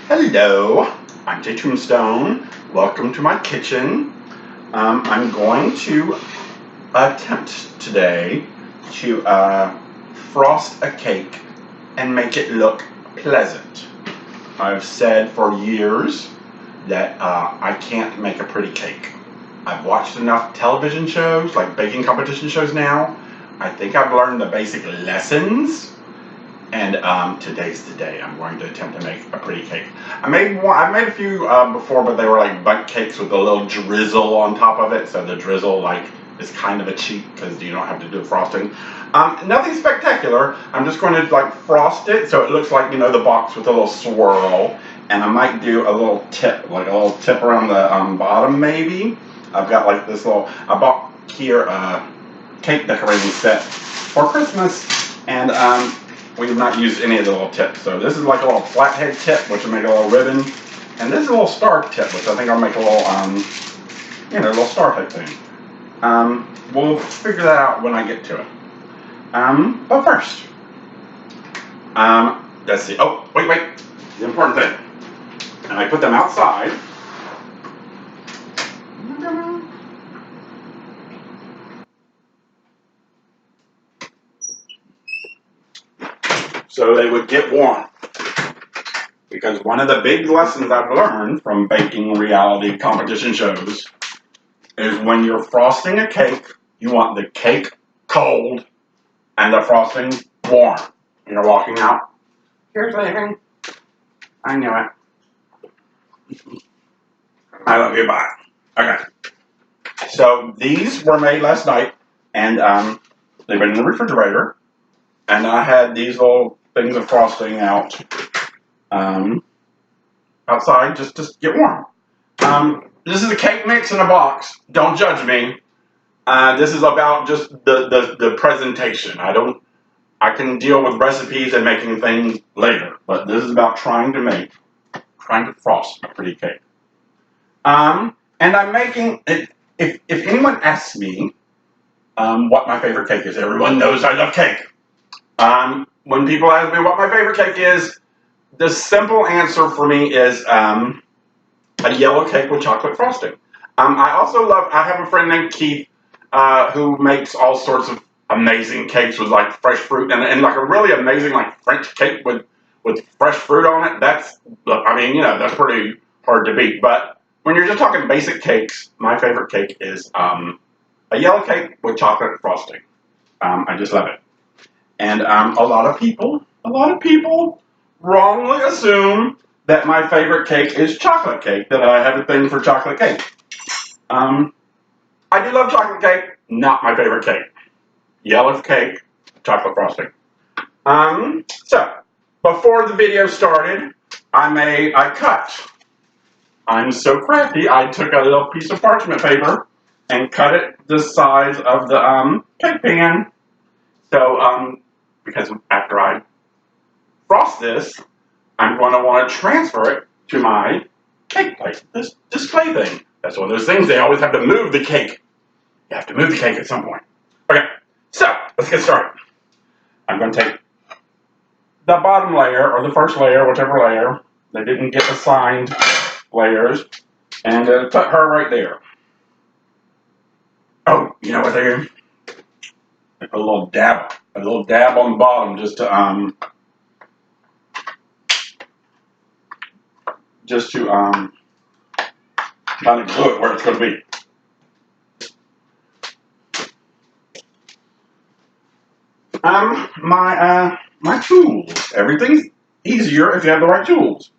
Hello, I'm Tombstone. Welcome to my kitchen. I'm going to attempt today to frost a cake and make it look pleasant. I've said for years that I can't make a pretty cake. I've watched enough television shows, like baking competition shows now. I think I've learned the basic lessons. And today's the day. I'm going to attempt to make a pretty cake. I made a few before, but they were like bundt cakes with a little drizzle on top of it. So the drizzle is kind of a cheat because you don't have to do the frosting. Nothing spectacular. I'm just going to frost it so it looks like the box with a little swirl. And I might do a little tip, around the bottom maybe. I've got I bought here a cake decorating set for Christmas, and we have not used any of the little tips. So this is like a little flathead tip, which will make a little ribbon. And this is a little star tip, which I think I'll make a little, little star type thing. We'll figure that out when I get to it. But first, let's see. Oh, wait. The important thing. And I put them outside. So they would get warm. Because one of the big lessons I've learned from baking reality competition shows is when you're frosting a cake, you want the cake cold and the frosting warm. You're walking out. Here's leaving. I knew it. I love you, bye. Okay. So these were made last night, and they've been in the refrigerator. And I had these little things of frosting out outside just to get warm. This is a cake mix in a box. Don't judge me. This is about just the presentation. I can deal with recipes and making things later, but this is about trying to frost a pretty cake. And I'm making it. If anyone asks me what my favorite cake is, everyone knows I love cake. When people ask me what my favorite cake is, the simple answer for me is a yellow cake with chocolate frosting. I have a friend named Keith who makes all sorts of amazing cakes with fresh fruit and like a really amazing French cake with fresh fruit on it. That's pretty hard to beat. But when you're just talking basic cakes, my favorite cake is a yellow cake with chocolate frosting. I just love it. And a lot of people wrongly assume that my favorite cake is chocolate cake, that I have a thing for chocolate cake. I do love chocolate cake, not my favorite cake. Yellow cake, chocolate frosting. So, before the video started, I cut. I'm so crafty, I took a little piece of parchment paper and cut it the size of the cake pan. So, because after I frost this, I'm going to want to transfer it to my cake plate, this display thing. That's one of those things, they always have to move the cake. You have to move the cake at some point. Okay, so let's get started. I'm going to take the bottom layer, or the first layer, whichever layer. They didn't get assigned layers. And put her right there. Oh, you know what they do? They put a little dab on the bottom just to kind of glue it where it's going to be. My tools. Everything's easier if you have the right tools.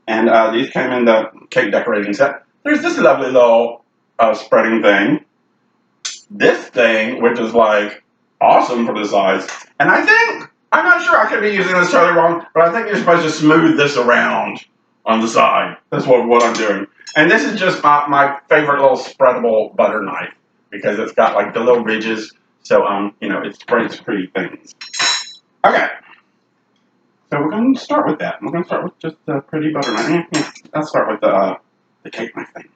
And these came in the cake decorating set. There's this lovely little spreading thing. This thing, which is awesome for the size. And I'm not sure, I could be using this totally wrong, but I think you're supposed to smooth this around on the side. That's what I'm doing. And this is just my favorite little spreadable butter knife because it's got the little ridges. So, it spreads pretty things. Okay. So we're going to start with that. We're going to start with just the pretty butter knife. Yeah. Let's start with the cake knife thing.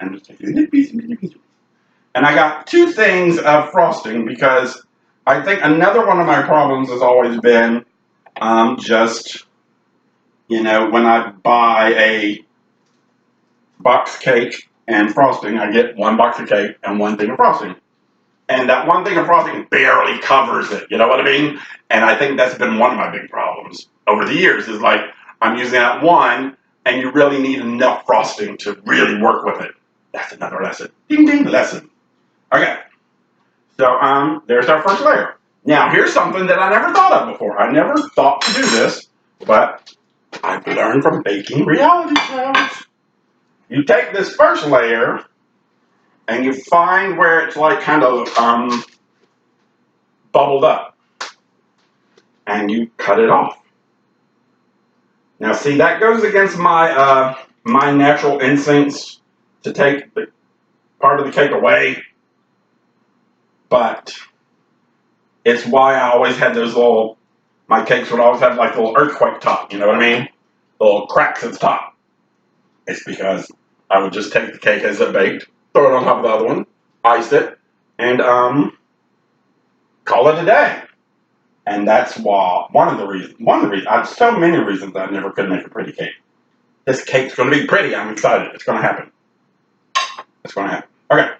And just take a little piece. And I got two things of frosting because I think another one of my problems has always been just You know, when I buy a box cake and frosting, I get one box of cake and one thing of frosting. And that one thing of frosting barely covers it, you know what I mean? And I think that's been one of my big problems over the years is like, I'm using that one, and you really need enough frosting to really work with it. That's another lesson. Ding, ding, lesson. Okay. So, there's our first layer. Now, here's something that I never thought of before. I never thought to do this, but I've learned from baking reality shows. You take this first layer, and you find where it's like kind of bubbled up, and you cut it off. Now, see, that goes against my my natural instincts to take the part of the cake away, but it's why I always had those little. My cakes would always have like a little earthquake top. You know what I mean? Little cracks at the top. It's because I would just take the cake as it baked, throw it on top of the other one, ice it, and call it a day. And that's why one of the reasons. I have so many reasons I never could make a pretty cake. This cake's going to be pretty. I'm excited. It's going to happen. It's going to happen. Okay.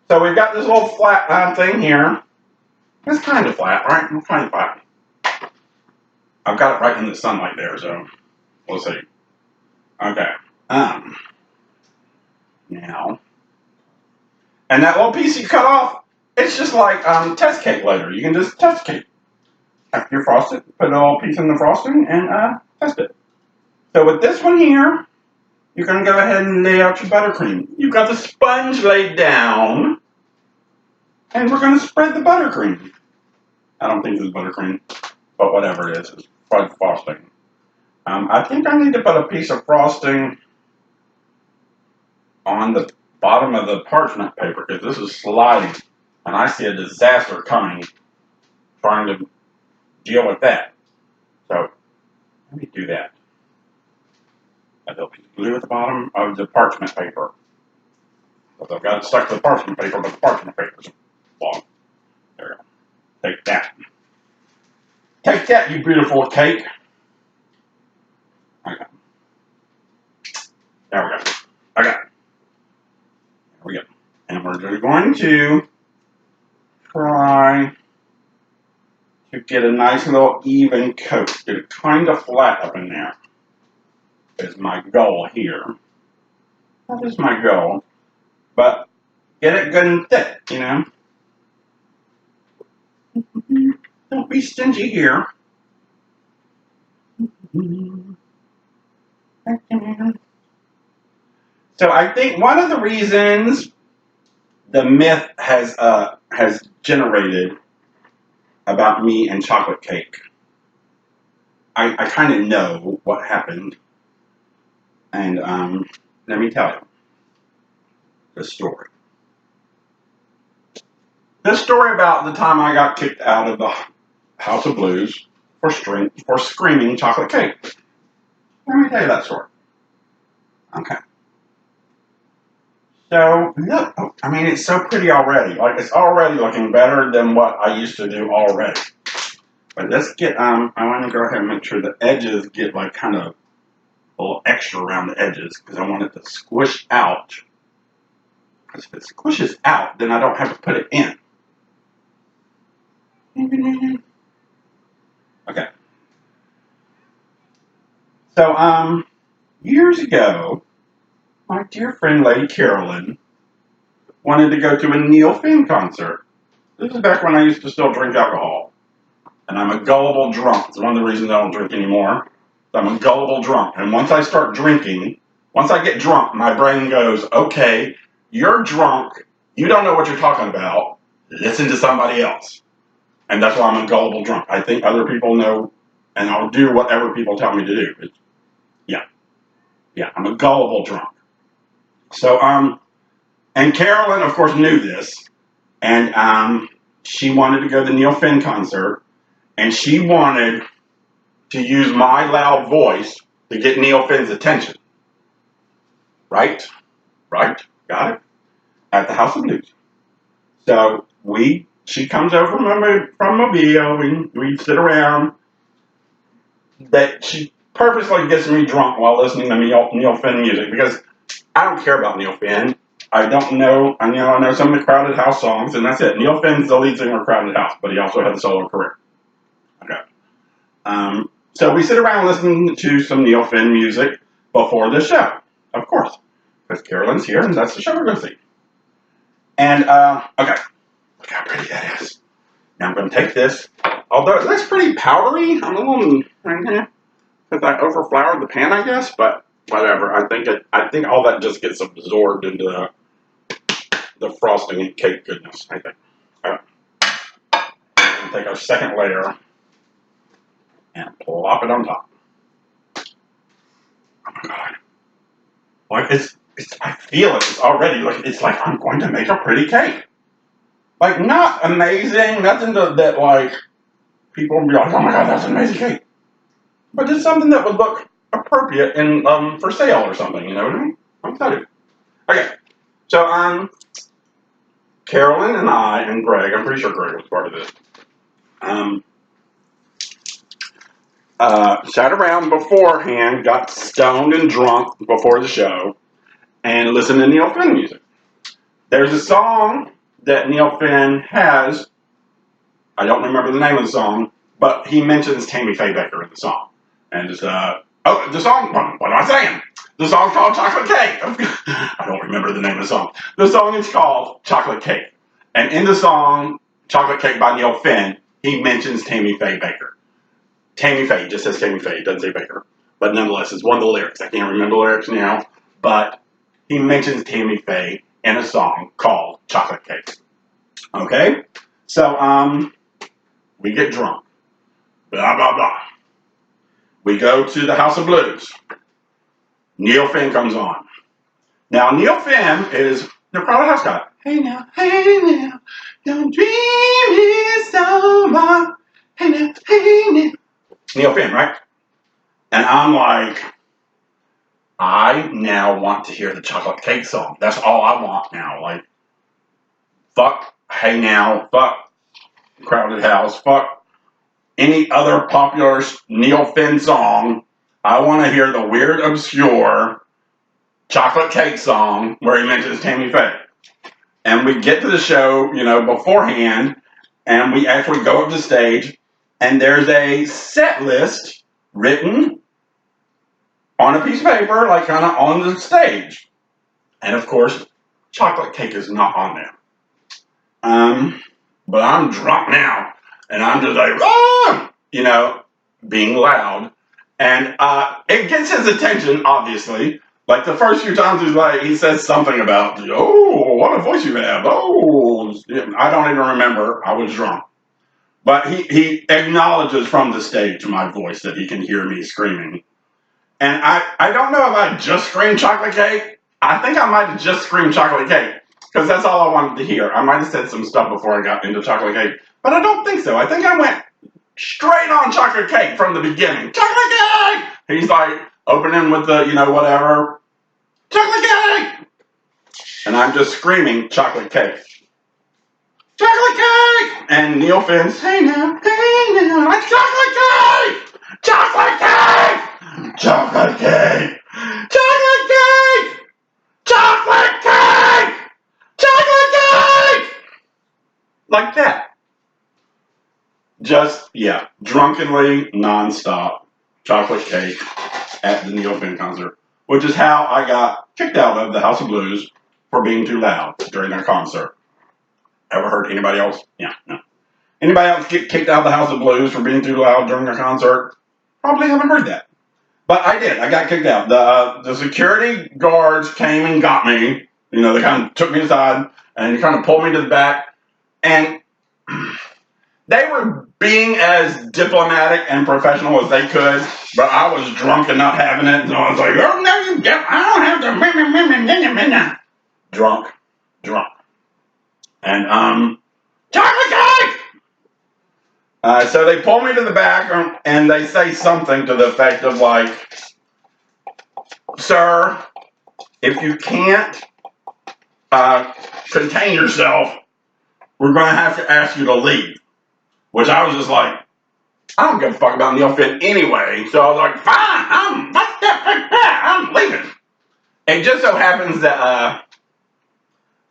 So we've got this little flat thing here. It's kind of flat, right? It's kind of flat. I've got it right in the sunlight there, so we'll see. Okay. Now, and that little piece you cut off, it's just like test cake later. You can just test cake. After you frost it, put a little piece in the frosting and test it. So with this one here, you're going to go ahead and lay out your buttercream. You've got the sponge laid down, and we're going to spread the buttercream. I don't think it's buttercream, but whatever it is, it's frosting. I think I need to put a piece of frosting on the bottom of the parchment paper because this is sliding, and I see a disaster coming trying to deal with that. So let me do that. A little piece of glue at the bottom of the parchment paper. Because I've got it stuck to the parchment paper, but the parchment paper is long. There we go. Take that. Take that, you beautiful cake. Okay. There we go. Okay. There we go. And we're going to try to get a nice little even coat. Get it kind of flat up in there. Is my goal here. That is my goal. But get it good and thick, you know. Don't be stingy here. So I think one of the reasons the myth has generated about me and chocolate cake, I kind of know what happened, and let me tell you the story. The story about the time I got kicked out of the House of Blues for screaming chocolate cake. Let me tell you that story. Okay. So, look, I mean, it's so pretty already. Like, it's already looking better than what I used to do already. But let's get, I want to go ahead and make sure the edges get, like, kind of a little extra around the edges because I want it to squish out. Because if it squishes out, then I don't have to put it in. Okay. So, years ago, my dear friend Lady Carolyn wanted to go to a Neil Finn concert. This is back when I used to still drink alcohol. And I'm a gullible drunk. It's one of the reasons I don't drink anymore. I'm a gullible drunk. And once I start drinking, once I get drunk, my brain goes, okay, you're drunk. You don't know what you're talking about. Listen to somebody else. And that's why I'm a gullible drunk. I think other people know, and I'll do whatever people tell me to do. Yeah, I'm a gullible drunk. So, and Carolyn, of course, knew this. And she wanted to go to the Neil Finn concert. And she wanted to use my loud voice to get Neil Finn's attention. Right? Right? Got it? At the House of Blues. So she comes over from Mobile, we sit around. purposely gets me drunk while listening to Neil Finn music because I don't care about Neil Finn. I don't know. I know some of the Crowded House songs, and that's it. Neil Finn's the lead singer of Crowded House, but he also had a solo career. Okay. So we sit around listening to some Neil Finn music before the show, of course, because Carolyn's here, and that's the show we're going to see. And okay, look how pretty that is. Now I'm going to take this. Although it looks pretty powdery, I'm a little because I overfloured the pan, I guess. But whatever. I think all that just gets absorbed into the frosting and cake goodness. I think. I'll take our second layer and plop it on top. Oh my god! Like it's I feel it. It's already like it's like I'm going to make a pretty cake. Like not amazing, nothing that like people will be like, oh my god, that's an amazing cake. But just something that would look appropriate and for sale or something, you know what I mean? I'm excited. Okay. So Carolyn and I and Greg, I'm pretty sure Greg was part of this, sat around beforehand, got stoned and drunk before the show, and listened to Neil Finn music. There's a song that Neil Finn has, I don't remember the name of the song, but he mentions Tammy Faye Baker in the song. And just, the song, what am I saying? The song's called Chocolate Cake. I don't remember the name of the song. The song is called Chocolate Cake. And in the song, Chocolate Cake by Neil Finn, he mentions Tammy Faye Baker. Tammy Faye, just says Tammy Faye, doesn't say Baker. But nonetheless, it's one of the lyrics. I can't remember the lyrics now. But he mentions Tammy Faye in a song called Chocolate Cake. Okay? So, we get drunk. Blah, blah, blah. We go to the House of Blues. Neil Finn comes on. Now, Neil Finn is the Crowded House guy. Hey now, don't dream it's over. Hey now. Neil Finn, right? And I'm like, I now want to hear the Chocolate Cake song. That's all I want now. Like, fuck Hey Now, fuck Crowded House, fuck any other popular Neil Finn song. I want to hear the weird, obscure Chocolate Cake song where he mentions Tammy Faye. And we get to the show, beforehand, and we actually go up to stage, and there's a set list written on a piece of paper, like kind of on the stage. And of course, Chocolate Cake is not on there. But I'm drunk now, and I'm just like, ah! Being loud. And it gets his attention, obviously. Like the first few times he says something about, oh, what a voice you have. Oh, I don't even remember. I was drunk. But he acknowledges from the stage my voice that he can hear me screaming. And I don't know if I just screamed Chocolate Cake. I think I might have just screamed Chocolate Cake. Because that's all I wanted to hear. I might have said some stuff before I got into Chocolate Cake. But I don't think so. I think I went straight on Chocolate Cake from the beginning. Chocolate Cake! He's like opening with the, whatever. Chocolate Cake! And I'm just screaming Chocolate Cake. Chocolate Cake! And Neil Finn's, hey now, like Chocolate Cake! Chocolate Cake! Chocolate Cake! Chocolate Cake! Chocolate Cake! Chocolate Cake! Like that. Just, drunkenly, nonstop, Chocolate Cake at the Neil Finn concert, which is how I got kicked out of the House of Blues for being too loud during their concert. Ever heard anybody else? Yeah, no. Anybody else get kicked out of the House of Blues for being too loud during their concert? Probably haven't heard that. But I did. I got kicked out. The security guards came and got me. They kind of took me aside and kind of pulled me to the back. And they were being as diplomatic and professional as they could, but I was drunk and not having it. So I was like, oh, no, you don't. I don't have to. Drunk. And, Chocolate Cake! So they pull me to the back and they say something to the effect of like, sir, if you can't contain yourself, we're going to have to ask you to leave. Which I was just like, I don't give a fuck about Neil Finn anyway. So I was like, fine, I'm leaving. It just so happens that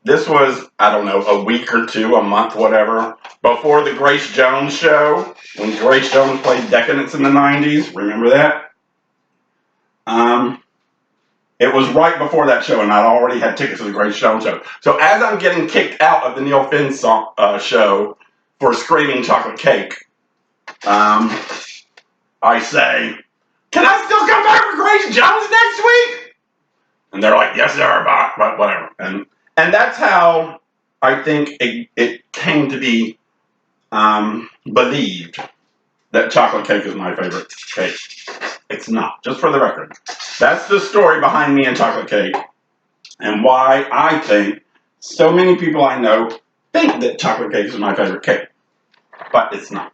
this was, I don't know, a week or two, a month, whatever, before the Grace Jones show, when Grace Jones played Decadence in the 90s. Remember that? It was right before that show, and I'd already had tickets to the Grace Jones show. So as I'm getting kicked out of the Neil Finn show for screaming chocolate cake, I say, can I still come back for Grace Jones next week? And they're like, yes, sir, but whatever. And that's how I think it came to be believed that chocolate cake is my favorite cake. It's not, just for the record. That's the story behind me and chocolate cake, and why I think so many people I know think that chocolate cake is my favorite cake. But it's not.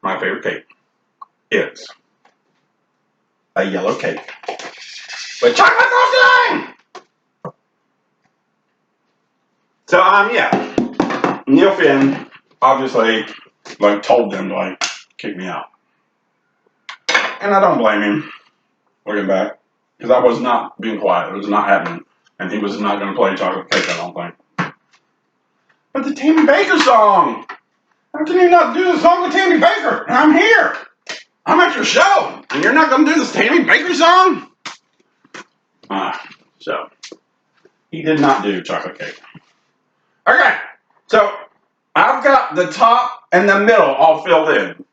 My favorite cake is a yellow cake with chocolate frosting! So, yeah. Neil Finn obviously, told them to, kick me out. And I don't blame him, looking back. Because I was not being quiet. It was not happening. And he was not going to play chocolate cake, I don't think. But the Tammy Baker song! How can you not do the song with Tammy Baker? And I'm here! I'm at your show! And you're not going to do this Tammy Baker song? So, he did not do chocolate cake. Okay, so I've got the top and the middle all filled in.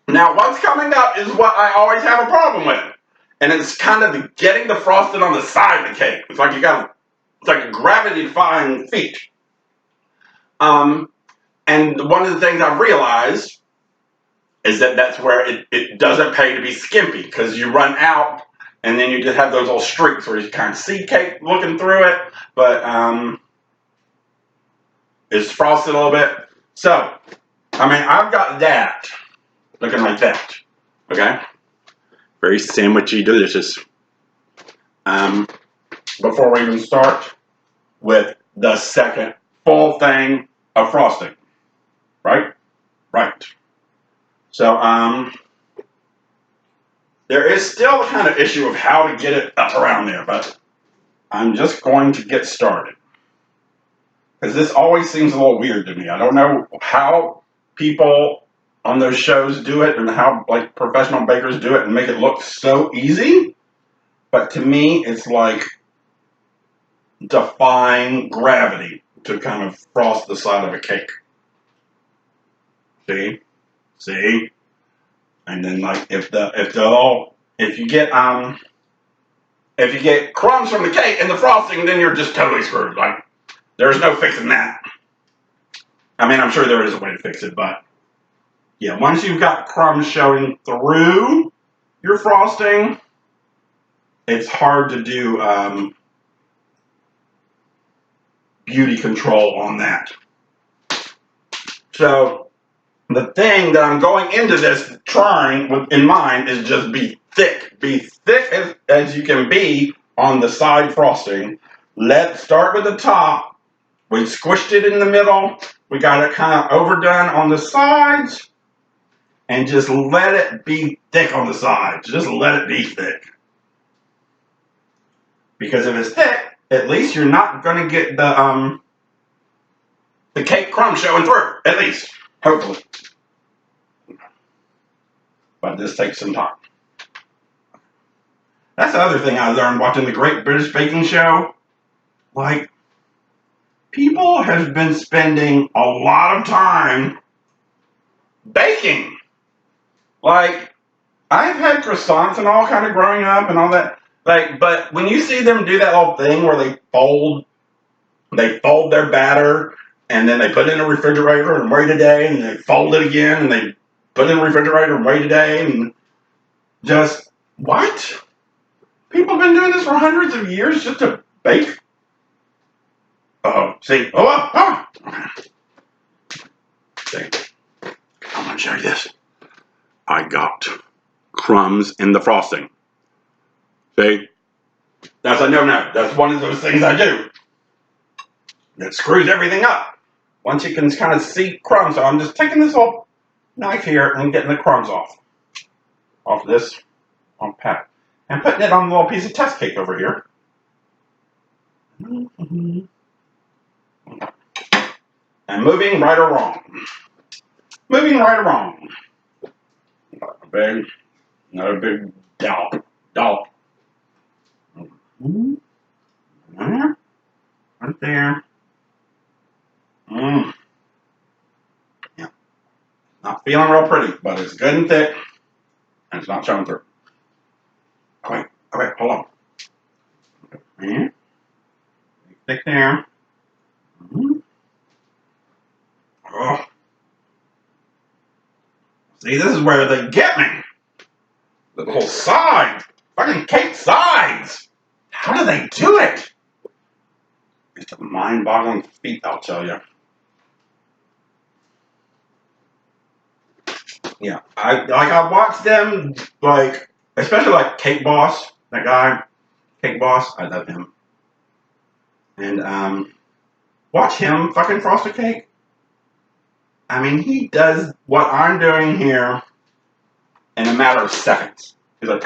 Now, what's coming up is what I always have a problem with. And it's kind of getting the frosting on the side of the cake. It's like it's like a gravity-defying feat. And one of the things I've realized is that that's where it doesn't pay to be skimpy, because you run out and then you just have those little streaks where you kind of see cake looking through it, but it's frosted a little bit. So, I've got that looking like that, okay? Very sandwichy, delicious. Before we even start with the second full thing of frosting, right? Right. So, there is still the kind of issue of how to get it up around there, but I'm just going to get started. Because this always seems a little weird to me. I don't know how people on those shows do it and how professional bakers do it and make it look so easy. But to me, it's like defying gravity to kind of frost the side of a cake. See? And then if you get crumbs from the cake in the frosting, then you're just totally screwed. There's no fixing that. I'm sure there is a way to fix it, but yeah, once you've got crumbs showing through your frosting, it's hard to do beauty control on that. So the thing that I'm going into this trying with in mind is just be thick. Be thick as you can be on the side frosting. Let's start with the top. We squished it in the middle. We got it kind of overdone on the sides. And just let it be thick on the sides. Just let it be thick. Because if it's thick, at least you're not going to get the cake crumb showing through. At least. Hopefully. But this takes some time. That's the other thing I learned watching the Great British Baking Show. People have been spending a lot of time baking. I've had croissants and all kind of growing up and all that. But when you see them do that little thing where they fold their batter and then they put it in the refrigerator and wait a day and they fold it again and they put it in the refrigerator and wait a day and just, what? People have been doing this for hundreds of years just to bake? See? See? I'm going to show you this. I got crumbs in the frosting. See? That's a no-no. That's one of those things I do. That screws everything up. Once you can kind of see crumbs, so I'm just taking this little knife here and getting the crumbs off this pat, and putting it on a little piece of test cake over here. And moving right or wrong. Moving right or wrong. Not a big dollop. There. Right there. Yeah. Not feeling real pretty, but it's good and thick, and it's not showing through. Okay, hold on. Okay. Thick there. Oh. See, this is where they get me. The little sides. Fucking cake sides. How do they do it? It's a mind-boggling feat, I'll tell you. Yeah, I watched them, like, especially like Cake Boss, that guy, Cake Boss. I love him. And watch him fucking frost a cake. I mean, he does what I'm doing here in a matter of seconds. He's like,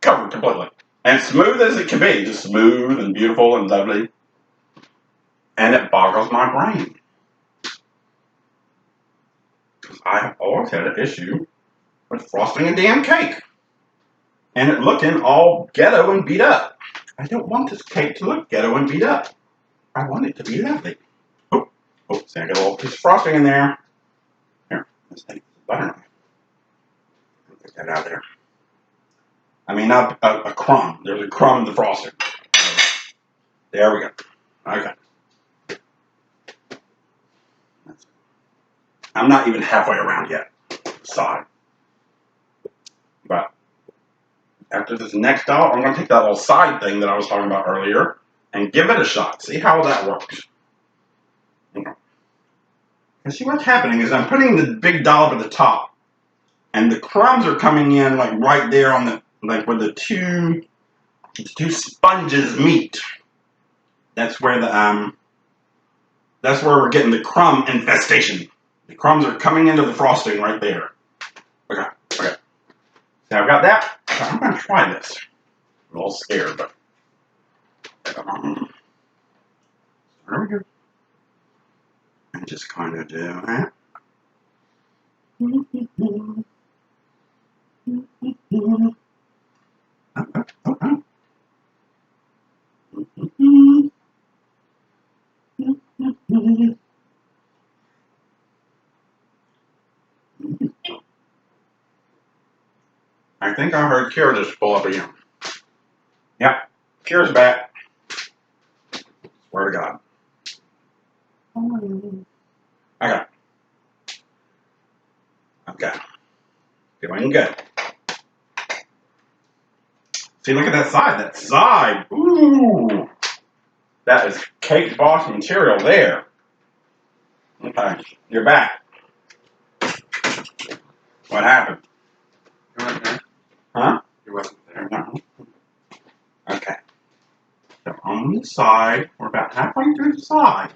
covered completely. And smooth as it can be, just smooth and beautiful and lovely. And it boggles my brain. Because I have always had an issue with frosting a damn cake. And it looking all ghetto and beat up. I don't want this cake to look ghetto and beat up. I want it to be lovely. Oh, see, I got a little piece of frosting in there. Here, let's take the butter knife. Get that out of there. I mean, not a crumb. There's a crumb in the frosting. There we go. Okay. I'm not even halfway around yet. Side. But after this next dollop, I'm going to take that little side thing that I was talking about earlier and give it a shot. See how that works. Okay. And see what's happening is I'm putting the big dollop at the top, and the crumbs are coming in like right there on the, like where the two sponges meet. That's where that's where we're getting the crumb infestation. The crumbs are coming into the frosting right there. Okay. So I've got that. So I'm going to try this. I'm a little scared, but there we go. And just kind of do that. I think I heard Kira just pull up again. Yep, Kira's back. Swear to God. Okay. Doing good. See, look at that side. That side. Ooh. That is Cake Boss material there. Okay, you're back. What happened? You weren't there? Huh? You wasn't there. No. Okay. So on the side, we're about halfway through the side.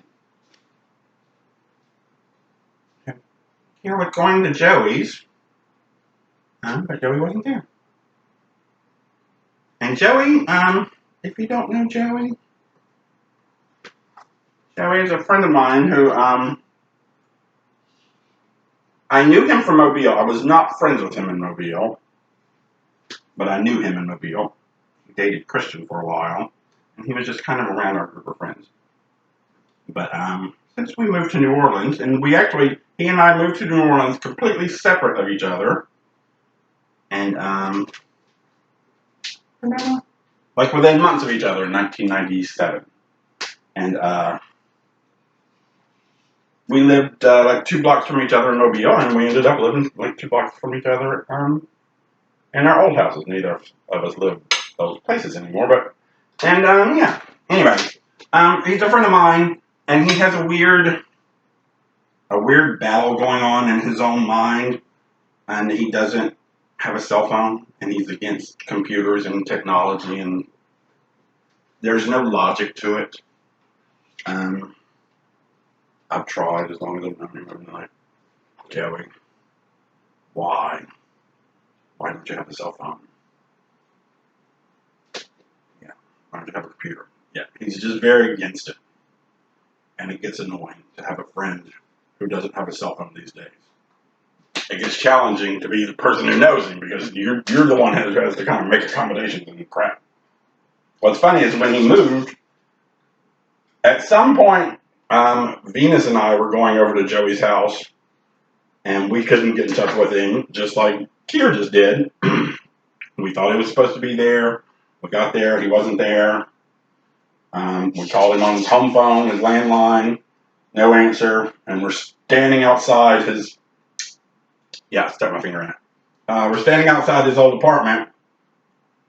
Okay. Here we're going to Joey's. But Joey wasn't there. And Joey, if you don't know Joey is a friend of mine who, I knew him from Mobile. I was not friends with him in Mobile, but I knew him in Mobile. He dated Christian for a while, and he was just kind of around our group of friends. But since we moved to New Orleans, and he and I moved to New Orleans completely separate of each other, and like within months of each other in 1997, and we lived like 2 blocks from each other in Mobile, and we ended up living like 2 blocks from each other in our old houses. Neither of us lived those places anymore, but yeah. Anyway, he's a friend of mine, and he has a weird battle going on in his own mind, and he doesn't have a cell phone, and he's against computers and technology, and there's no logic to it. I've tried as long as I've known him every night. Joey, why? Why don't you have a cell phone? Yeah, why don't you have a computer? Yeah, he's just very against it. And it gets annoying to have a friend who doesn't have a cell phone these days. It gets challenging to be the person who knows him because you're the one who has to kind of make accommodations and crap. What's funny is when he moved, at some point, Venus and I were going over to Joey's house, and we couldn't get in touch with him, just like Kier just did. We thought he was supposed to be there. We got there, he wasn't there. We called him on his home phone, his landline, no answer, and we're standing outside his. Yeah, stuck my finger in it. We're standing outside his old apartment,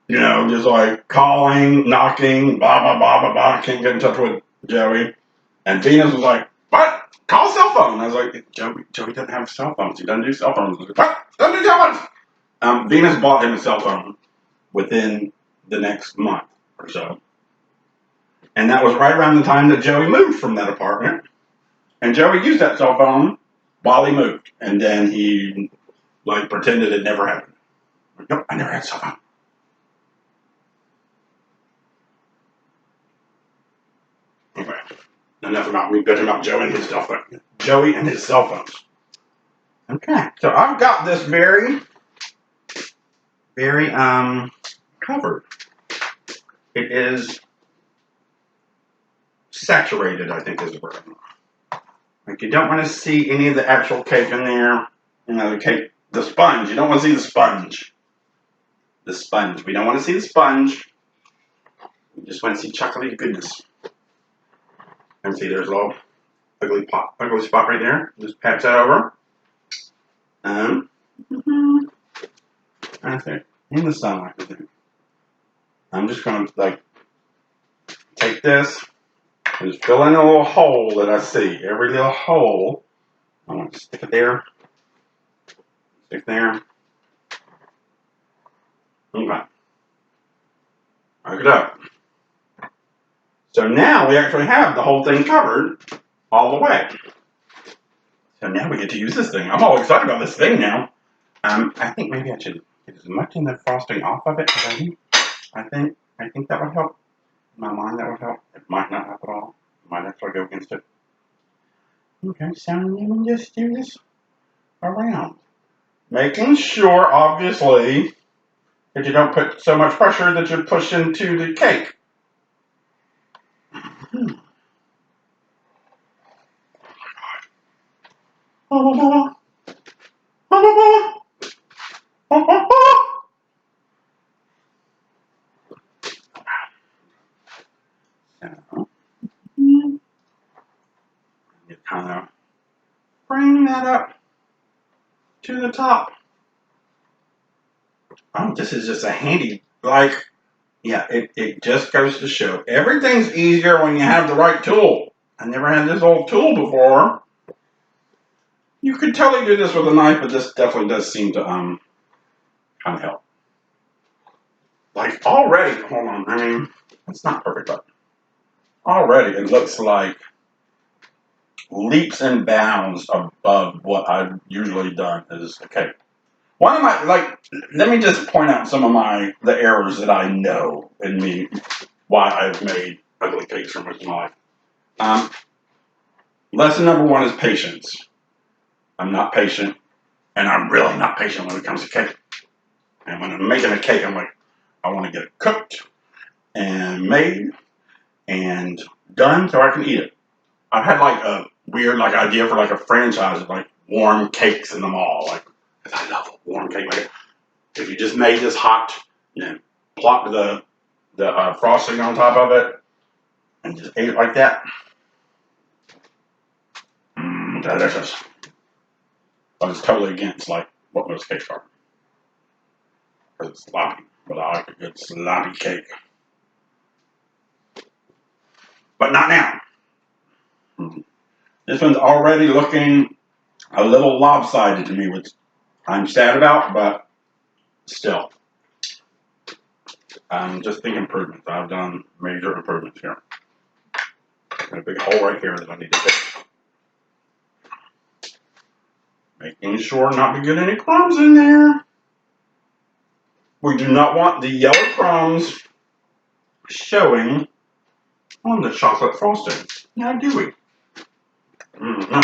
you know, just like calling, knocking, blah, blah, blah, blah, blah. Can't get in touch with Joey. And Venus was like, what? Call a cell phone. I was like, Joey doesn't have cell phones. He doesn't do cell phones. Like, what? Doesn't do cell phones. Venus bought him a cell phone within the next month or so. And that was right around the time that Joey moved from that apartment. And Joey used that cell phone while he moved. And then he, like, pretended it never happened. Like, nope, I never had a cell phone. Anyway, enough about me bitching about Joey and his cell phone. Joey and his cell phones. Okay, so I've got this very covered. It is saturated, I think is the word. Like you don't want to see any of the actual cake in there. You know, the cake, the sponge. You don't want to see the sponge. The sponge. We don't want to see the sponge. We just want to see chocolatey goodness. And see, there's a little ugly spot right there. Just patch that over. I think in the sunlight. I think. I'm just going to like take this and just fill in a little hole that I see. Every little hole. I want to stick it there. Stick there. Okay. Mark it up. So now we actually have the whole thing covered all the way. So now we get to use this thing. I'm all excited about this thing now. I think maybe I should get as much in the frosting off of it as I need. I think that would help. In my mind, that would help. It might not help at all. It might actually go against it. Okay, so you can just do this around. Making sure, obviously, that you don't put so much pressure that you push into the cake. You kind of bring that up to the top. Oh, this is just a handy, like, yeah, it just goes to show. Everything's easier when you have the right tool. I never had this old tool before. You could totally do this with a knife, but this definitely does seem to kind of help. Like already, hold on, I mean, it's not perfect, but already it looks like leaps and bounds above what I've usually done is okay. One of my let me just point out some of the errors that I know in me why I've made ugly cakes for most of my life. Lesson number one is patience. I'm not patient, and I'm really not patient when it comes to cake. And when I'm making a cake, I'm like, I want to get it cooked and made and done so I can eat it. I've had like a weird idea for like a franchise of like warm cakes in the mall. Like, cause I love a warm cake. Like, if you just made this hot, you know, plop the frosting on top of it and just ate it like that. Delicious. But it's totally against like what most cakes are. Because it's sloppy. But I like a good sloppy cake. But not now. This one's already looking a little lopsided to me, which I'm sad about, but still. Just think improvements. I've done major improvements here. Got a big hole right here that I need to fix. Making sure not to get any crumbs in there. We do not want the yellow crumbs showing on the chocolate frosting. Now, do we? No.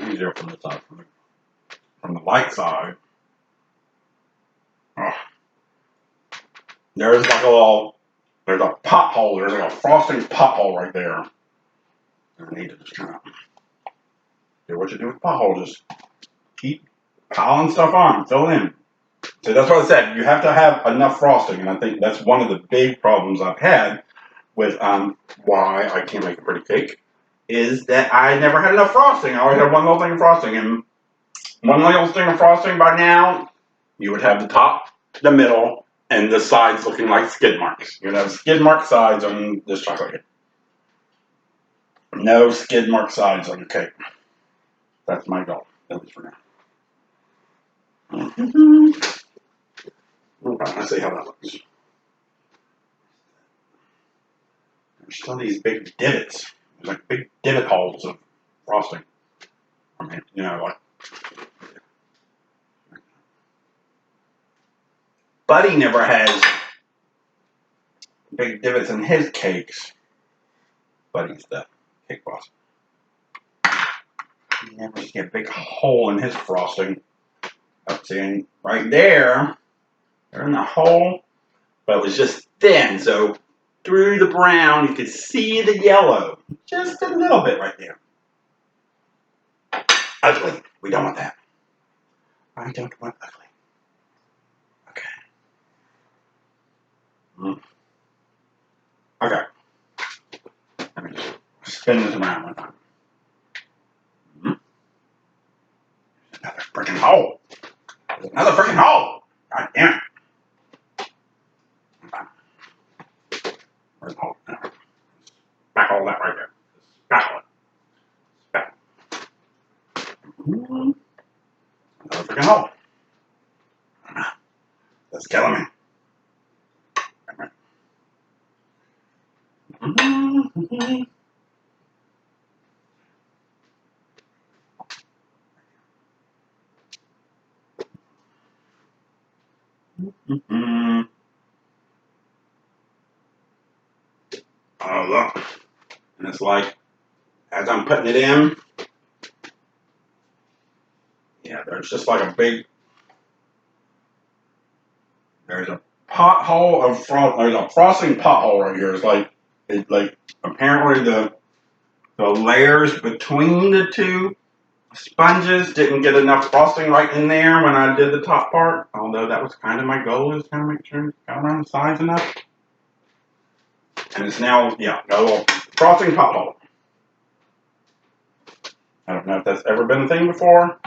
Easier from the side, from the light side. Oh. There's like there's a pothole. There's like a frosting pothole right there. I need to just kind of do what you do with pothole. Just keep piling stuff on, fill it in. So that's what I said. You have to have enough frosting, and I think that's one of the big problems I've had with why I can't make a pretty cake is that I never had enough frosting. I always had one little thing of frosting, and one little thing of frosting by now, you would have the top, the middle, and the sides looking like skid marks. You would have skid mark sides on this chocolate cake. No skid mark sides on the cake. That's my goal, at least for now. Okay, let's see how that looks. There's still these big divots. There's like big divot holes of frosting. I mean, you know, like. Buddy never has big divots in his cakes. Buddy's the cake boss. You never see a big hole in his frosting. Up seeing right there, they're in the hole, but it was just thin, so through the brown you could see the yellow. Just a little bit right there. Ugly. We don't want that. I don't want ugly. Okay. Okay. Let me just spin this around one time. Another freaking hole. There's another freaking hole. God damn it. Where's the hole? Back all that right there. Back all it. Back. Another freaking hole. That's killing me. Oh, look. And it's like, as I'm putting it in, yeah, there's just like a big, there's a pothole of there's a frosting pothole right here. It's like apparently the layers between the two sponges didn't get enough frosting right in there when I did the top part. Although that was kind of my goal, is kind of make sure it's got around the sides enough. And it's now, yeah, got a little frosting pothole. I don't know if that's ever been a thing before,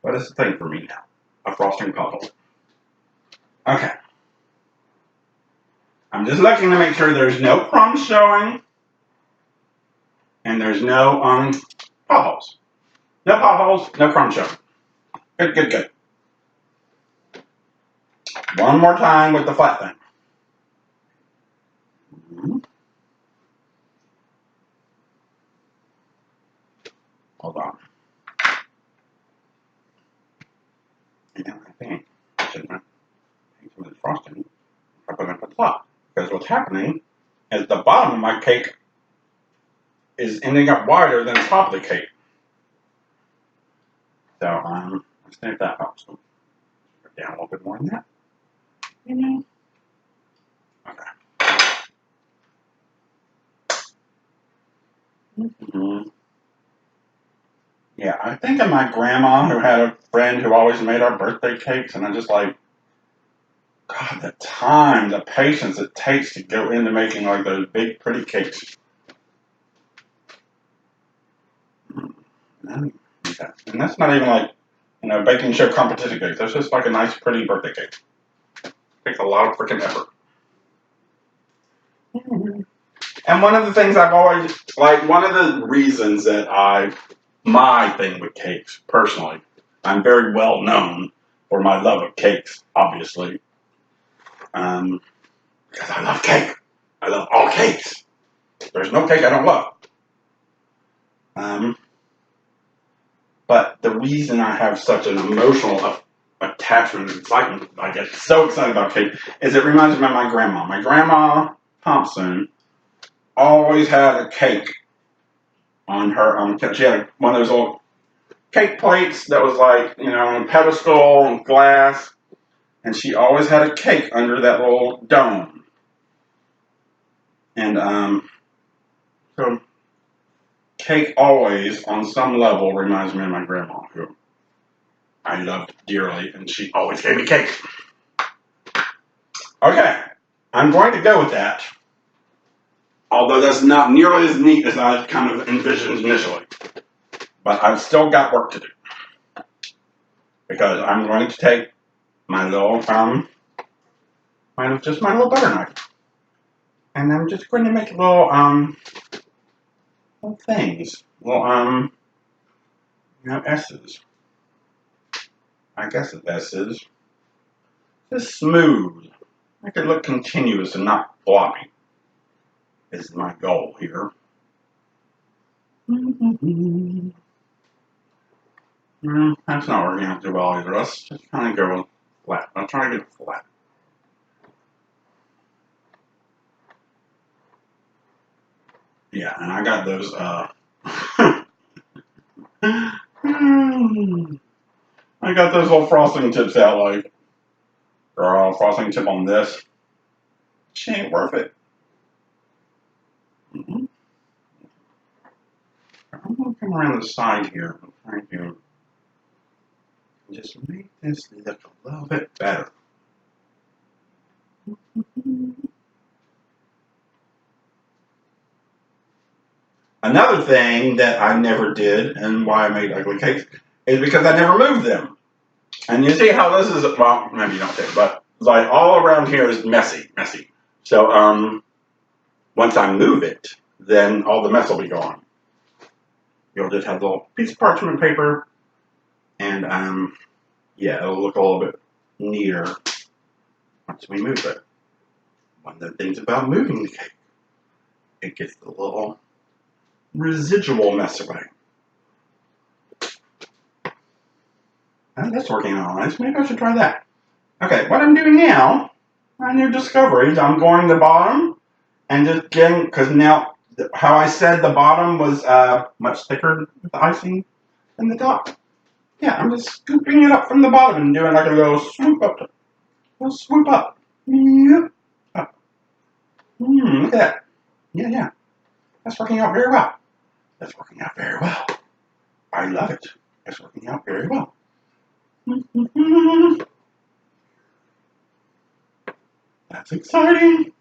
but it's a thing for me now. A frosting pothole. Okay. I'm just looking to make sure there's no crumbs showing and there's no potholes. No potholes, no crumbs showing. Good, good, good. One more time with the flat thing. Hold on. And I think I should paint some of the frosting up at the top. Because what's happening is the bottom of my cake is ending up wider than the top of the cake. So let's see if that helps. Put down a little bit more than that. Okay. Yeah, I think of my grandma who had a friend who always made our birthday cakes, and I'm just like, God, the time, the patience it takes to go into making like those big, pretty cakes. And that's not even like, baking show competition cakes. That's just like a nice, pretty birthday cake. It takes a lot of freaking effort. And one of the things I've always, like, one of the reasons that I my thing with cakes, personally. I'm very well known for my love of cakes, obviously. Because I love cake. I love all cakes. There's no cake I don't love. But the reason I have such an emotional attachment and excitement, I get so excited about cake, is it reminds me of my grandma. My grandma, Tombstone, always had a cake on her. She had one of those old cake plates that was like, on a pedestal and glass, and she always had a cake under that little dome. And so cake always, on some level, reminds me of my grandma, who I loved dearly, and she always gave me cake. Okay, I'm going to go with that, although that's not nearly as neat as I kind of envisioned initially. But I've still got work to do, because I'm going to take my little, just my little butter knife, and I'm just going to make little things, little, S's. I guess it's S's. Just smooth. Make it look continuous and not floppy is my goal here. That's not working out too well either. Let's just kind of go flat. I'm trying to get it flat. Yeah, and I got those, I got those little frosting tips out, like, girl, frosting tip on this. She ain't worth it. I'm going to come around the side here. I'm trying to just make this look a little bit better. Another thing that I never did, and why I made ugly cakes, is because I never moved them. And you see how this is, well, maybe you don't think, but like all around here is messy. So once I move it, then all the mess will be gone. You'll just have a little piece of parchment paper, and yeah, it'll look a little bit neater once we move it. One of the things about moving the cake, it gets the little residual mess away. And that's working out nice. Maybe I should try that. Okay, what I'm doing now, my new discoveries, I'm going to the bottom and just getting, because now, how I said the bottom was much thicker with the icing than the top. Yeah, I'm just scooping it up from the bottom and doing like a little swoop up. Yep. Up. Look at that. Yeah. That's working out very well. I love it. It's working out very well. That's exciting.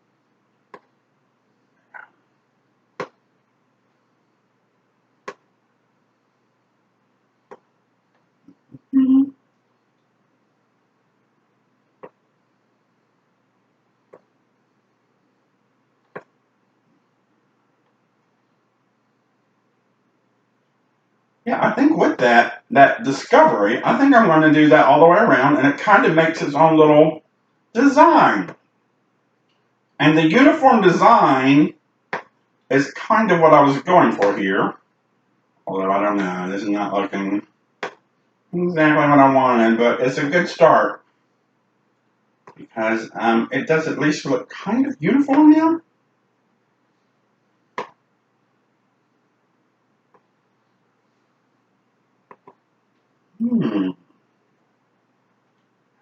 Yeah, I think with that discovery, I think I'm going to do that all the way around, and it kind of makes its own little design. And the uniform design is kind of what I was going for here. Although I don't know, this is not looking exactly what I wanted, but it's a good start. Because it does at least look kind of uniform now.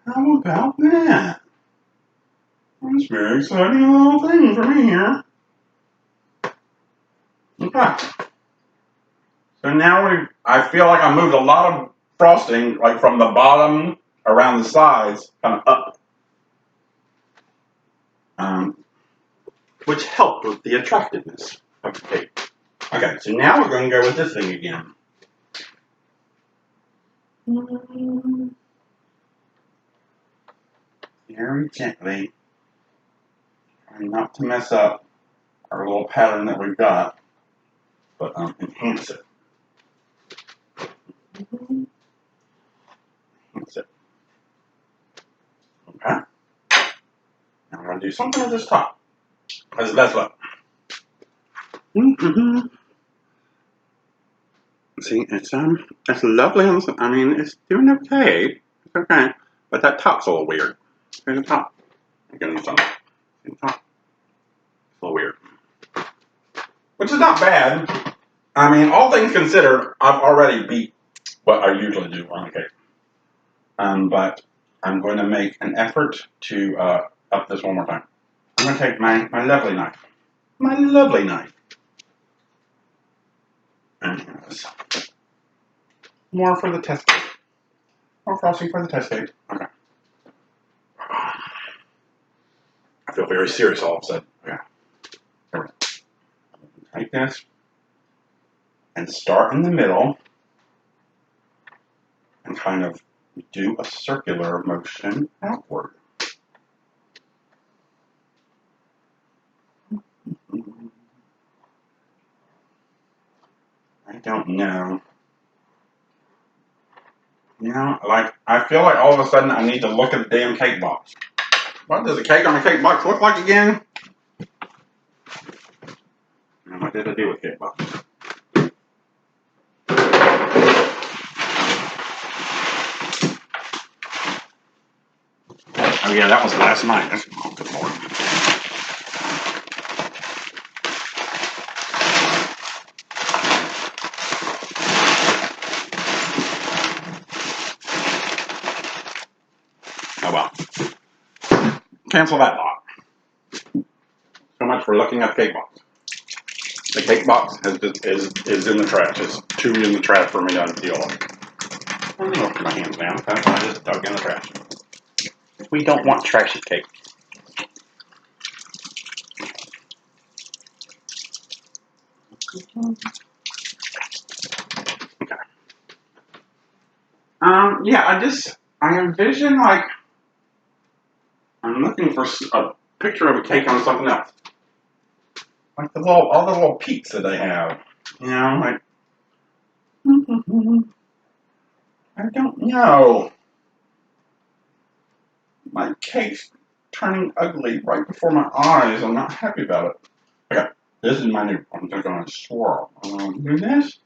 How about that? That's a very exciting little thing for me here. Okay. So now I feel like I moved a lot of frosting, like from the bottom around the sides, kind of up, which helped with the attractiveness of the cake. Okay, so now we're going to go with this thing again. Very gently, trying not to mess up our little pattern that we've got, but enhance it. That's it. Okay. Now I'm going to do something with this top. Because that's what. See, it's lovely on the, I mean, it's doing okay. It's okay. But that top's a little weird. Here's the top. Again, the top. The top. It's a little weird. Which is not bad. I mean, all things considered, I've already beat what I usually do on a cake. But I'm going to make an effort to up this one more time. I'm going to take my lovely knife. My lovely knife. And here's more for the test cake. More frosting for the test cake. Okay. I feel very serious all of a sudden. Okay. Here we go. Take this and start in the middle and kind of do a circular motion outward. I don't know. You know, like, I feel like all of a sudden I need to look at the damn cake box. What does a cake on a cake box look like again? And what did I do with cake box? Oh yeah, that was last night. That's, oh, good Lord. Oh well. Cancel that thought. So much for looking at the cake box. The cake box is in the trash. It's too in the trash for me to deal with. I'm going to put my hands down. That's why I just dug in the trash. We don't want trashy cake. Okay. Yeah, I envision, like, I'm looking for a picture of a cake on something else. Like all the little peaks that they have. You know, like, I don't know. My cake's turning ugly right before my eyes. I'm not happy about it. Okay, this is my new, I'm just going to swirl. I'm going to do this.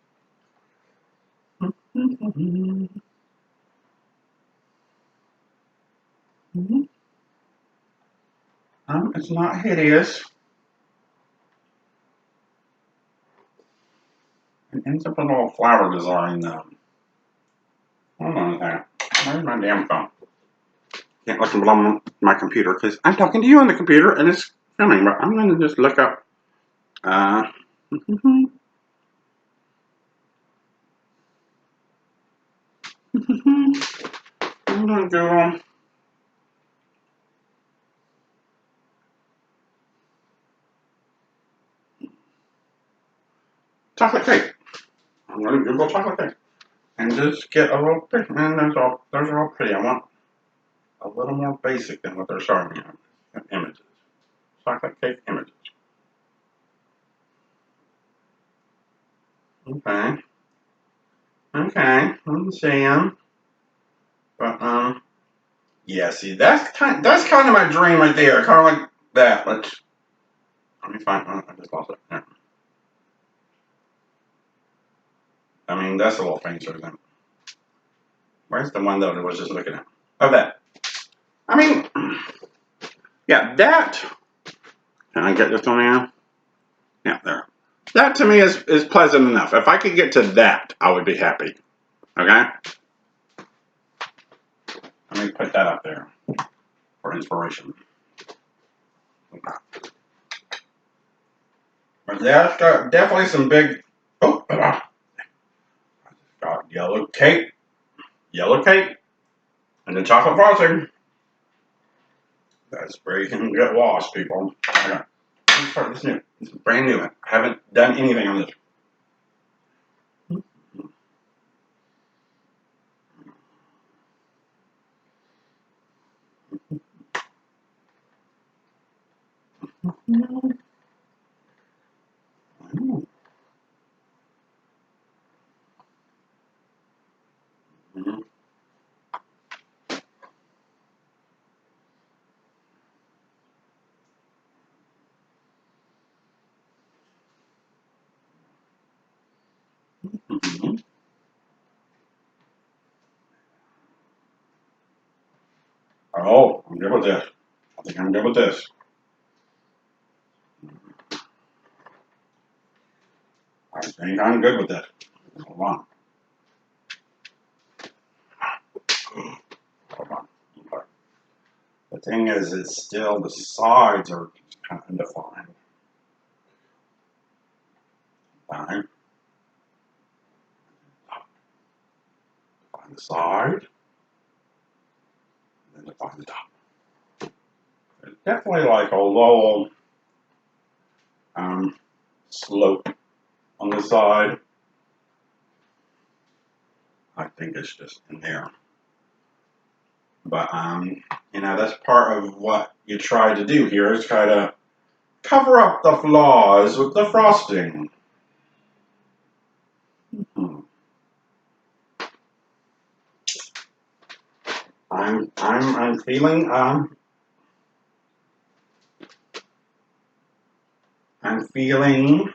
It's not hideous. It ends up in a little flower design though. Hold on a second. Where's my damn phone? Can't look below my computer because I'm talking to you on the computer and it's filming, but I'm going to just look up. I'm going to go chocolate cake. I'm going to Google chocolate cake and just get a little bit. Man, those are all pretty. I want a little more basic than what they're showing me on images. Chocolate cake images. Okay. Okay. Let's see them. But yeah. See, that's kind of my dream right there. Kind of like that. Let me find. Oh, I just lost it. Yeah. I mean, that's a little fancier than. Where's the one that I was just looking at? Oh, that. I mean, yeah, that. Can I get this on now? Yeah, there. That to me is pleasant enough. If I could get to that, I would be happy. Okay? Let me put that up there for inspiration. Okay. But yeah, it's got definitely some big. Oh, got yellow cake, and the chocolate frosting. That's where you can get lost, people. Okay. Let's start this new. It's brand new. I haven't done anything on this. Mm-hmm. Oh, I'm good with this. I think I'm good with this. I think I'm good with this. Hold on. Hold on. Okay. The thing is, it's still the sides are kind of undefined. Fine. Define the side, and then define the top. It's definitely like a low slope on the side. I think it's just in there. But you know, that's part of what you try to do here is try to cover up the flaws with the frosting. Hmm. I'm feeling I'm feeling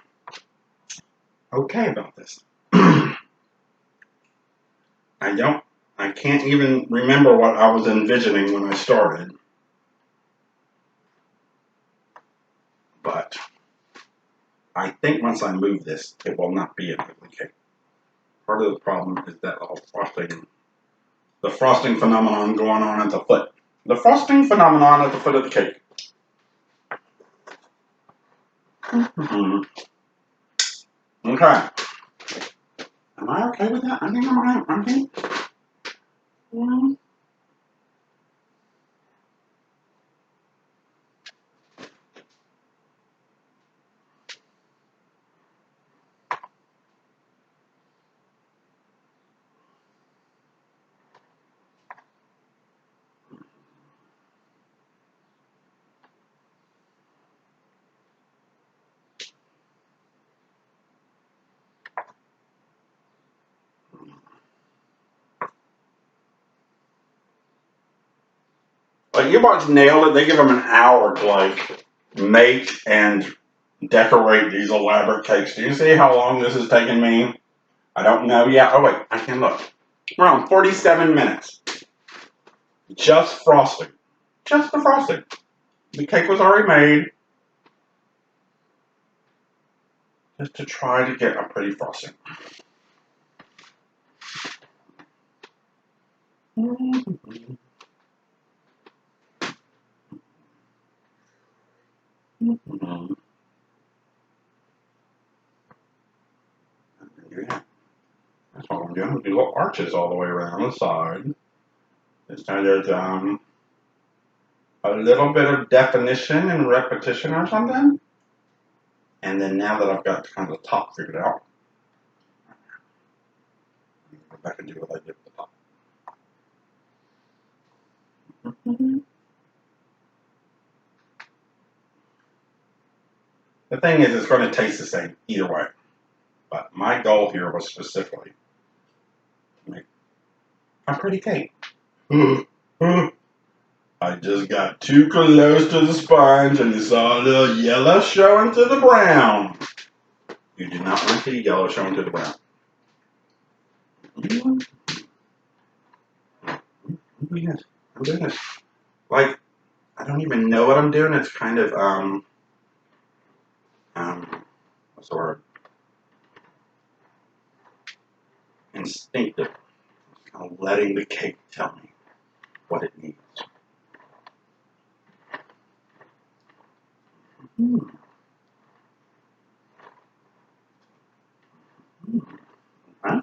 okay about this. I can't even remember what I was envisioning when I started. But I think once I move this, it will not be an ugly cake. Part of the problem is that the frosting phenomenon going on at the foot. The frosting phenomenon at the foot of the cake. Mm-hmm. Okay. Am I okay with that? I think I'm alright. Okay. Mm-hmm. Like you boys nailed it. They give them an hour to like make and decorate these elaborate cakes. Do you see how long this has taken me? I don't know yet. Oh wait, I can look. Around 47 minutes. Just frosting. Just the frosting. The cake was already made. Just to try to get a pretty frosting. Yeah, that's what I'm doing. Do little arches all the way around the side. It's kind of a little bit of definition and repetition or something. And then now that I've got kind of the top figured out, I can go back and do what I did with the top. The thing is, it's going to taste the same either way. But my goal here was specifically to make a pretty cake. I just got too close to the sponge and you saw a little yellow showing to the brown. You do not want the yellow showing to the brown. I'm doing this. I'm doing this. Like, I don't even know what I'm doing. It's kind of, what's the word? Instinctive. Kind of letting the cake tell me what it needs. Mm. Huh?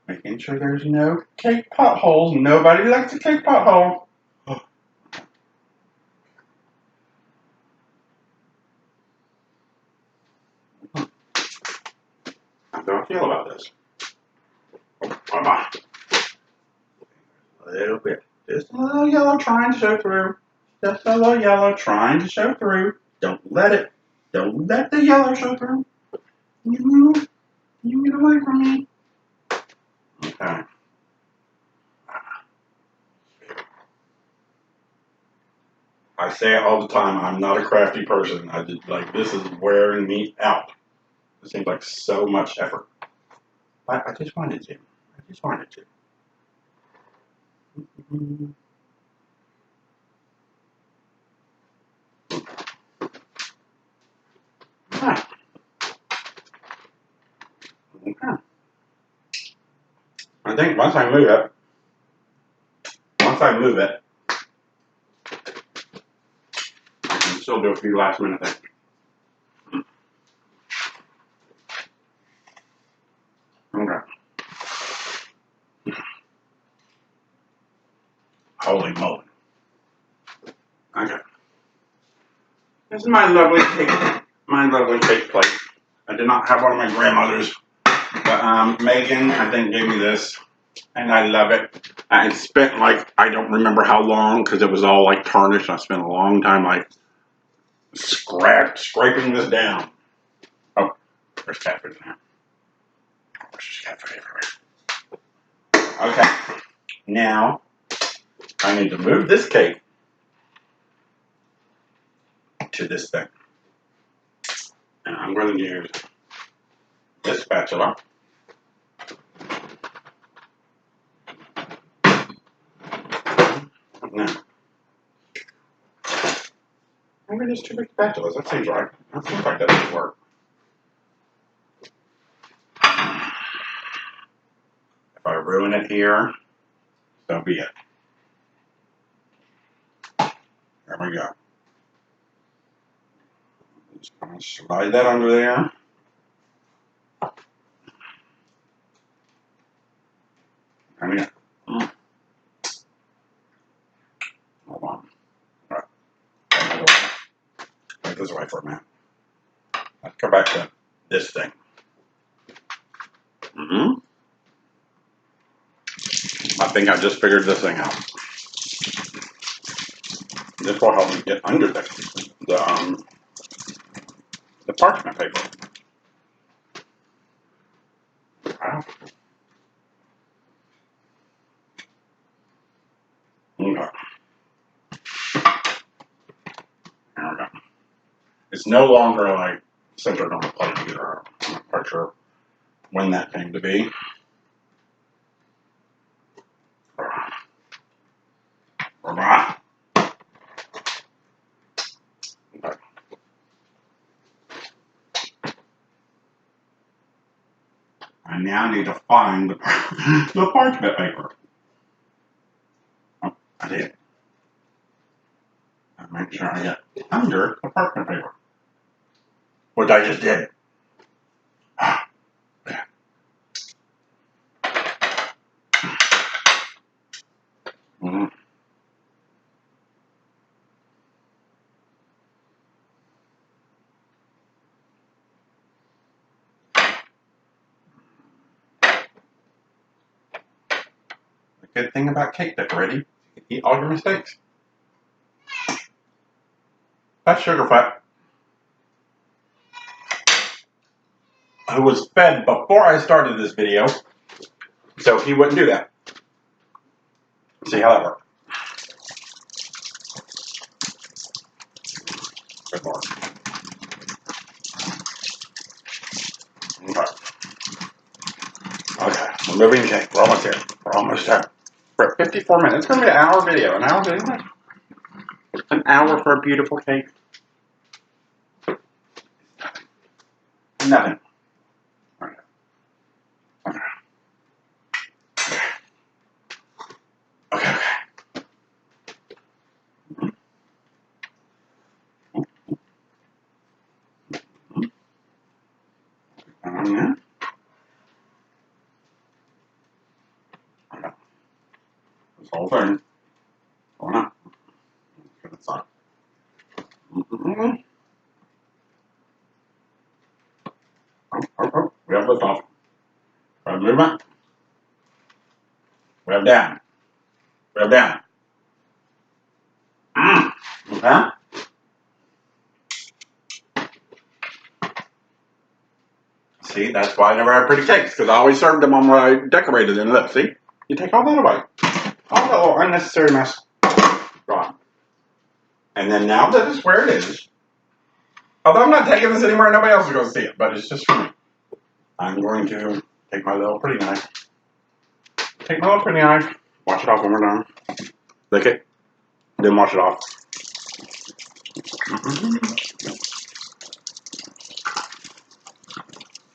Making sure there's no cake potholes. Nobody likes a cake pothole. How do I feel about this? Come on. A little bit. Just a little yellow trying to show through. Just a little yellow trying to show through. Don't let the yellow show through. You get away from me. Okay. I say it all the time. I'm not a crafty person. I just like this is wearing me out. It seems like so much effort. I just wanted to. I just wanted to. Ah, okay. I think once I move it, I can still do a few last minute things. Okay. Holy moly. Okay. This is my lovely cake plate. I did not have one of my grandmother's, but Megan, I think, gave me this, and I love it. I spent like, I don't remember how long, because it was all like tarnished. I spent a long time like scraping this down. Oh, there's cat food in here. There's cat food everywhere. Okay, now I need to move this cake to this thing. And I'm going to use this spatula. Now, maybe there's two big spatulas. That seems right. That seems like that should work. If I ruin it here, so be it. There we go. Just kind of slide that under there. And yeah. Hold on. All right. Put this away for a minute. Let's go back to this thing. I think I just figured this thing out. This will help me get under the parchment paper. Wow. Okay. There we go. It's no longer like centered on the plate either. I'm not quite sure when that came to be. Okay. I now need to find the parchment paper. Oh, I did. I make sure I get under the parchment paper, which I just did. Mm-hmm. The good thing about cake decorating, you can eat all your mistakes. That's Sugarfat, who was fed before I started this video, so he wouldn't do that. See how that worked. Good Lord. Okay, we're moving cake. We're almost here. We're almost there. We're at 54 minutes. It's going to be an hour video. An hour video? An hour for a beautiful cake? Nothing. Okay. Okay. Okay. Yeah. Okay. This whole thing. Going up. To the side. Oh. We have the top. We have movement. We have down. We have down. Okay. See, that's why I never had pretty cakes, because I always served them on what I decorated in. Look, see? You take all that away. All that little unnecessary mess. Gone. And then now that it's where it is, although I'm not taking this anywhere, nobody else is going to see it, but it's just for me. I'm going to take my little pretty knife. Take my little pretty knife. Wash it off when we're done. Lick it. Then wash it off.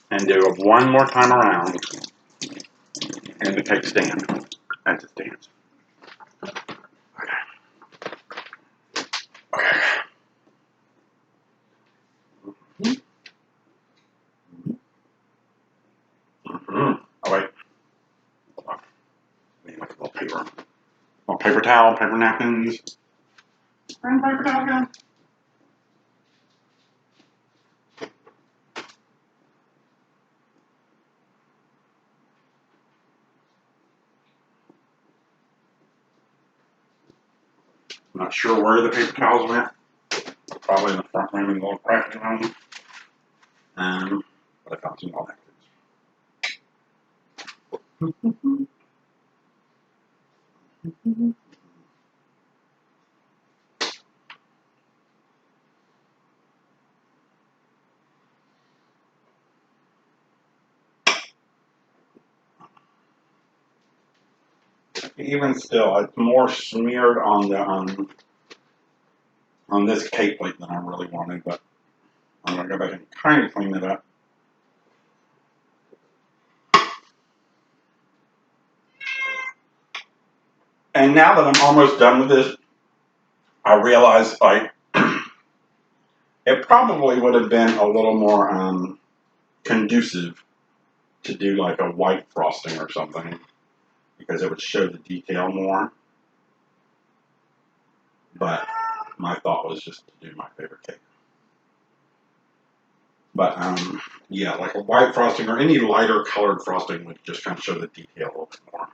And do it one more time around. And the cake stand. As it stands. Okay. Oh, wait. I need like a little paper. A little paper towel, paper napkins. And paper towel again. I'm not sure where the paper towels went. Probably in the front room in the little crafting room. But I found some all that. Even still, it's more smeared on the on this cake plate than I really wanted, but I'm gonna go back and kind of clean it up. And now that I'm almost done with this, I realize it probably would have been a little more conducive to do like a white frosting or something, because it would show the detail more. But my thought was just to do my favorite cake. But yeah, like a white frosting or any lighter colored frosting would just kind of show the detail a little bit more.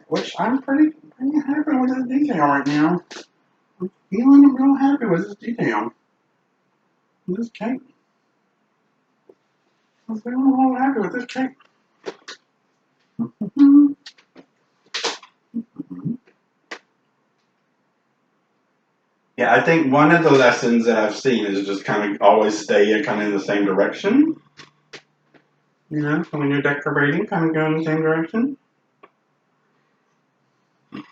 Which I'm pretty happy with this detail right now. I'm feeling real happy with this detail. This cake. I'm feeling real happy with this cake. Yeah, I think one of the lessons that I've seen is just kind of always stay kind of in the same direction. You know, so when you're decorating, kind of go in the same direction. Okay,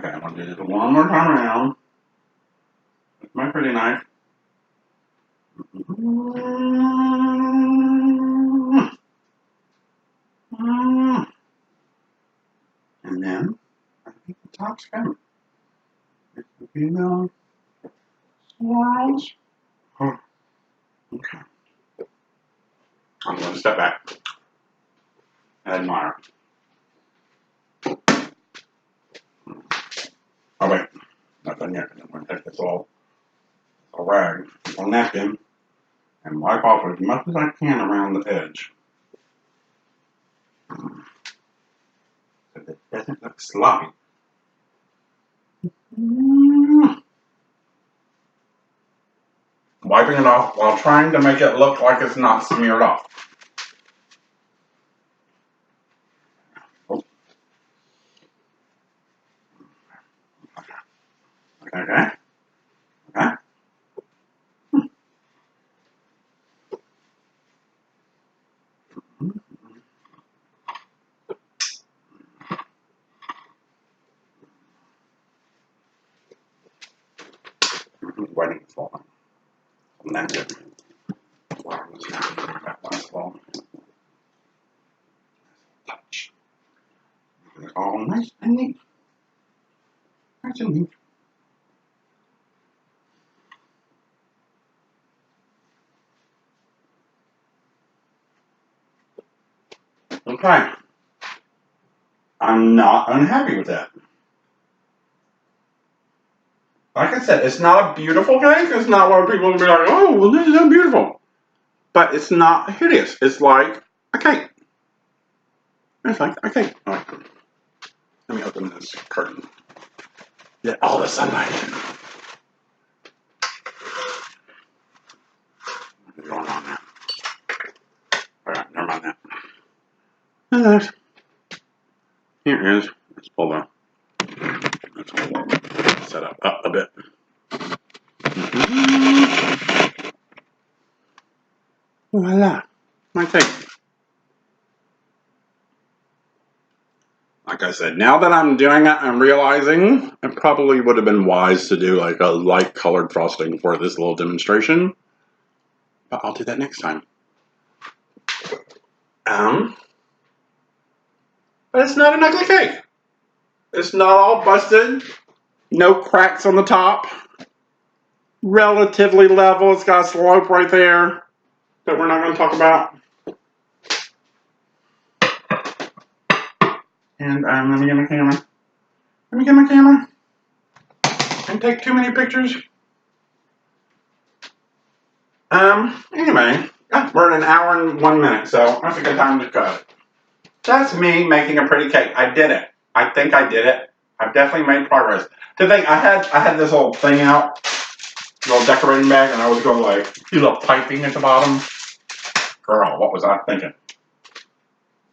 I'm going to do this one more time around with my pretty knife. And then I think the top's coming. It could be the swirls. Oh, okay. I'm going to step back and admire. Oh wait, not done yet. I'm going to take this little rag, a napkin, and wipe off as much as I can around the edge. So that it doesn't look sloppy. Wiping it off while trying to make it look like it's not smeared off. Oh. Okay. Okay. Waiting to fall. And that's it. That last fall. Touch. It's all nice and neat. Nice and neat. Okay. I'm not unhappy with that. Like I said, it's not a beautiful cake. It's not where people will be like, oh, well, this is so beautiful. But it's not hideous. It's like a cake. It's like a cake. All right. Let me open this curtain. Get all the sunlight in. What's going on there? All right. this. Here it is. Let's pull the setup up a bit. Voila. My take. Like I said, now that I'm doing it, I'm realizing it probably would have been wise to do like a light colored frosting for this little demonstration. But I'll do that next time. But it's not an ugly cake. It's not all busted. No cracks on the top. Relatively level. It's got a slope right there that we're not going to talk about. And let me get my camera. Let me get my camera. And take too many pictures. Anyway, we're at an hour and 1 minute, so that's a good time to cut. That's me making a pretty cake. I did it. I think I did it. I've definitely made progress. The thing, I had this little thing out, little decorating bag, and I was going like, do little piping at the bottom. Girl, what was I thinking?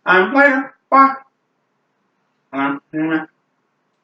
Later. Bye.